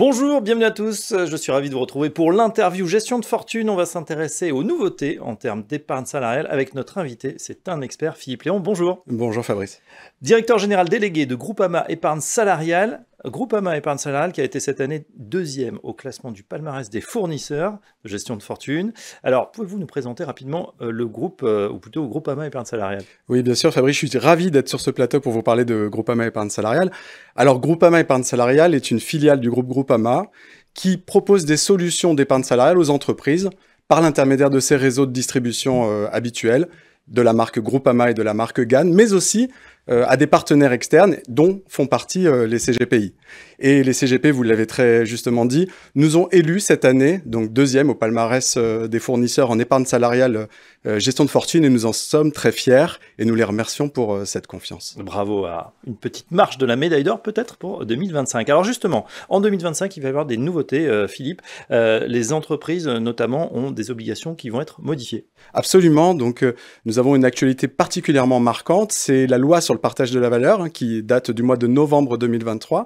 Bonjour, bienvenue à tous, je suis ravi de vous retrouver pour l'interview gestion de fortune. On va s'intéresser aux nouveautés en termes d'épargne salariale avec notre invité, c'est un expert, Philippe Léon. Bonjour. Bonjour Fabrice. Directeur général délégué de Groupama Épargne Salariale. Groupama Épargne Salariale qui a été cette année deuxième au classement du palmarès des fournisseurs de gestion de fortune. Alors, pouvez-vous nous présenter rapidement le groupe, ou plutôt Groupama Épargne Salariale? Oui, bien sûr Fabrice, je suis ravi d'être sur ce plateau pour vous parler de Groupama Épargne Salariale. Alors, Groupama Épargne Salariale est une filiale du groupe Groupama qui propose des solutions d'épargne salariale aux entreprises par l'intermédiaire de ses réseaux de distribution habituels, de la marque Groupama et de la marque GAN, mais aussi à des partenaires externes dont font partie les CGPI. Et les CGP, vous l'avez très justement dit, nous ont élus cette année, donc deuxième au palmarès des fournisseurs en épargne salariale gestion de fortune, et nous en sommes très fiers et nous les remercions pour cette confiance. Bravo, à une petite marche de la médaille d'or peut-être pour 2025. Alors justement, en 2025, il va y avoir des nouveautés, Philippe. Les entreprises notamment ont des obligations qui vont être modifiées. Absolument, donc nous avons une actualité particulièrement marquante, c'est la loi sur le partage de la valeur qui date du mois de novembre 2023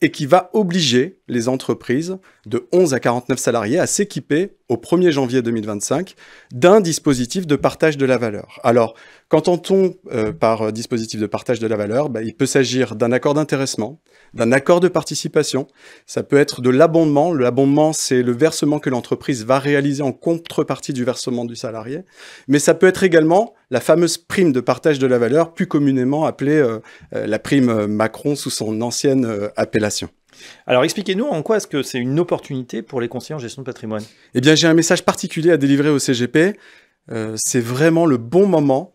et qui va obliger les entreprises de 11 à 49 salariés à s'équiper au 1er janvier 2025 d'un dispositif de partage de la valeur. Alors, qu'entend-on par dispositif de partage de la valeur? Il peut s'agir d'un accord d'intéressement, d'un accord de participation, ça peut être de l'abondement. L'abondement, c'est le versement que l'entreprise va réaliser en contrepartie du versement du salarié, mais ça peut être également la fameuse prime de partage de la valeur, plus communément appelée la prime Macron sous son ancienne appellation. Alors expliquez-nous en quoi est-ce que c'est une opportunité pour les conseillers en gestion de patrimoine? Eh bien, j'ai un message particulier à délivrer au CGP. C'est vraiment le bon moment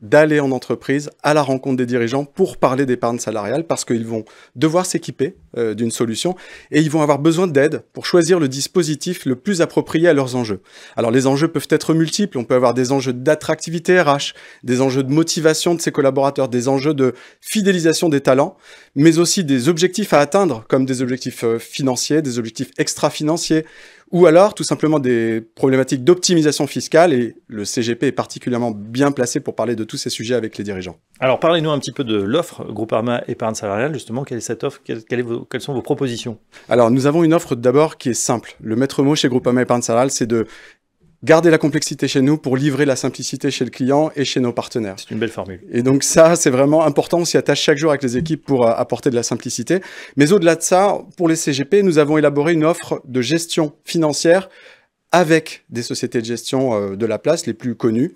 d'aller en entreprise à la rencontre des dirigeants pour parler d'épargne salariale parce qu'ils vont devoir s'équiper d'une solution et ils vont avoir besoin d'aide pour choisir le dispositif le plus approprié à leurs enjeux. Alors les enjeux peuvent être multiples, on peut avoir des enjeux d'attractivité RH, des enjeux de motivation de ses collaborateurs, des enjeux de fidélisation des talents, mais aussi des objectifs à atteindre comme des objectifs financiers, des objectifs extra-financiers, ou alors tout simplement des problématiques d'optimisation fiscale, et le CGP est particulièrement bien placé pour parler de tous ces sujets avec les dirigeants. Alors parlez-nous un petit peu de l'offre Groupama Épargne Salariale, justement, quelle est cette offre, quelles sont vos propositions? Alors nous avons une offre d'abord qui est simple. Le maître mot chez Groupama Épargne Salariale, c'est de garder la complexité chez nous pour livrer la simplicité chez le client et chez nos partenaires. C'est une belle formule. Et donc ça, c'est vraiment important. On s'y attache chaque jour avec les équipes pour apporter de la simplicité. Mais au-delà de ça, pour les CGP, nous avons élaboré une offre de gestion financière avec des sociétés de gestion de la place, les plus connues,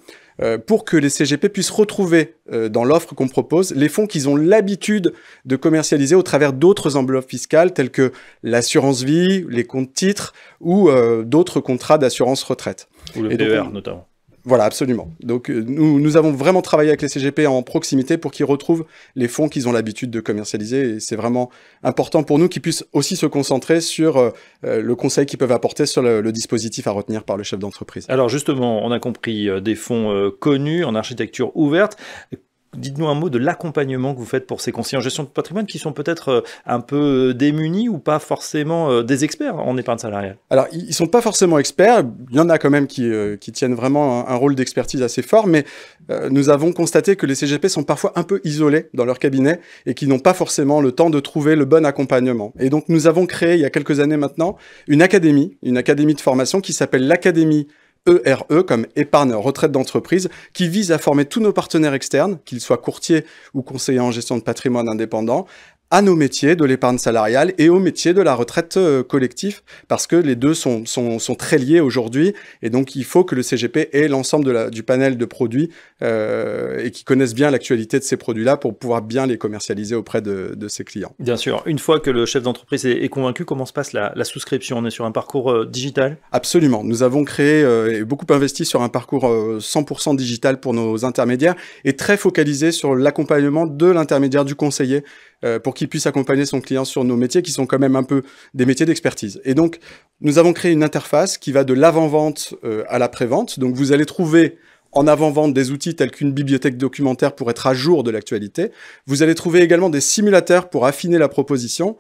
pour que les CGP puissent retrouver dans l'offre qu'on propose les fonds qu'ils ont l'habitude de commercialiser au travers d'autres enveloppes fiscales telles que l'assurance vie, les comptes titres ou d'autres contrats d'assurance retraite. Ou le PER notamment. Voilà, absolument. Donc nous avons vraiment travaillé avec les CGP en proximité pour qu'ils retrouvent les fonds qu'ils ont l'habitude de commercialiser. Et c'est vraiment important pour nous qu'ils puissent aussi se concentrer sur le conseil qu'ils peuvent apporter sur le dispositif à retenir par le chef d'entreprise. Alors justement, on a compris des fonds connus en architecture ouverte. Dites-nous un mot de l'accompagnement que vous faites pour ces conseillers en gestion de patrimoine qui sont peut-être un peu démunis ou pas forcément des experts en épargne salariale. Alors, ils ne sont pas forcément experts. Il y en a quand même qui tiennent vraiment un rôle d'expertise assez fort, mais nous avons constaté que les CGP sont parfois un peu isolés dans leur cabinet et qui n'ont pas forcément le temps de trouver le bon accompagnement. Et donc, nous avons créé, il y a quelques années maintenant, une académie de formation qui s'appelle l'Académie ERE, comme épargne retraite d'entreprise, qui vise à former tous nos partenaires externes, qu'ils soient courtiers ou conseillers en gestion de patrimoine indépendant, à nos métiers de l'épargne salariale et au métier de la retraite collective, parce que les deux sont très liés aujourd'hui, et donc il faut que le CGP ait l'ensemble du panel de produits et qu'ils connaissent bien l'actualité de ces produits-là pour pouvoir bien les commercialiser auprès de ses clients. Bien sûr. Une fois que le chef d'entreprise est convaincu, comment se passe la souscription? On est sur un parcours digital? Absolument. Nous avons créé et beaucoup investi sur un parcours 100% digital pour nos intermédiaires et très focalisé sur l'accompagnement de l'intermédiaire du conseiller pour qu'il puisse accompagner son client sur nos métiers qui sont quand même un peu des métiers d'expertise. Et donc, nous avons créé une interface qui va de l'avant-vente à l'après-vente. Donc, vous allez trouver en avant-vente des outils tels qu'une bibliothèque documentaire pour être à jour de l'actualité. Vous allez trouver également des simulateurs pour affiner la proposition,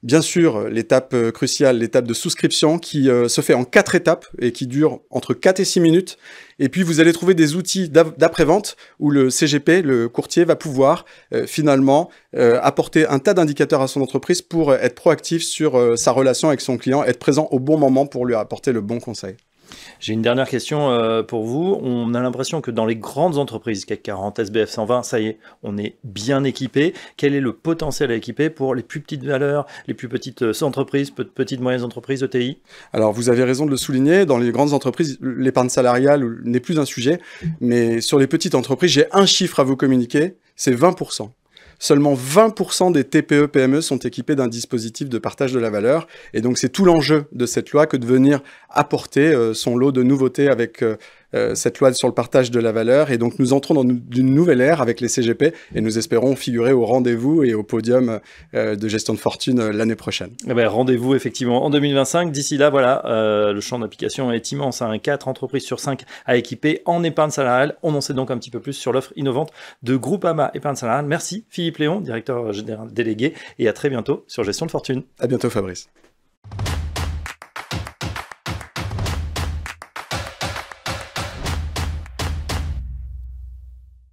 Bien sûr, l'étape cruciale, l'étape de souscription qui se fait en 4 étapes et qui dure entre 4 et 6 minutes. Et puis, vous allez trouver des outils d'après-vente où le CGP, le courtier, va pouvoir finalement apporter un tas d'indicateurs à son entreprise pour être proactif sur sa relation avec son client, être présent au bon moment pour lui apporter le bon conseil. J'ai une dernière question pour vous. On a l'impression que dans les grandes entreprises, CAC 40, SBF 120, ça y est, on est bien équipé. Quel est le potentiel à équiper pour les plus petites valeurs, les plus petites entreprises, petites moyennes entreprises, ETI? Alors, vous avez raison de le souligner, dans les grandes entreprises, l'épargne salariale n'est plus un sujet, mais sur les petites entreprises, j'ai un chiffre à vous communiquer, c'est 20%. Seulement 20% des TPE-PME sont équipés d'un dispositif de partage de la valeur. Et donc, c'est tout l'enjeu de cette loi que de venir apporter son lot de nouveautés avec cette loi sur le partage de la valeur. Et donc, nous entrons dans une nouvelle ère avec les CGP et nous espérons figurer au rendez-vous et au podium de gestion de fortune l'année prochaine. Eh ben, rendez-vous effectivement en 2025. D'ici là, voilà, le champ d'application est immense. 4 entreprises sur 5 à équiper en épargne salariale. On en sait donc un petit peu plus sur l'offre innovante de Groupama Épargne Salariale. Merci Philippe Léon, directeur général délégué, et à très bientôt sur Gestion de Fortune. À bientôt Fabrice.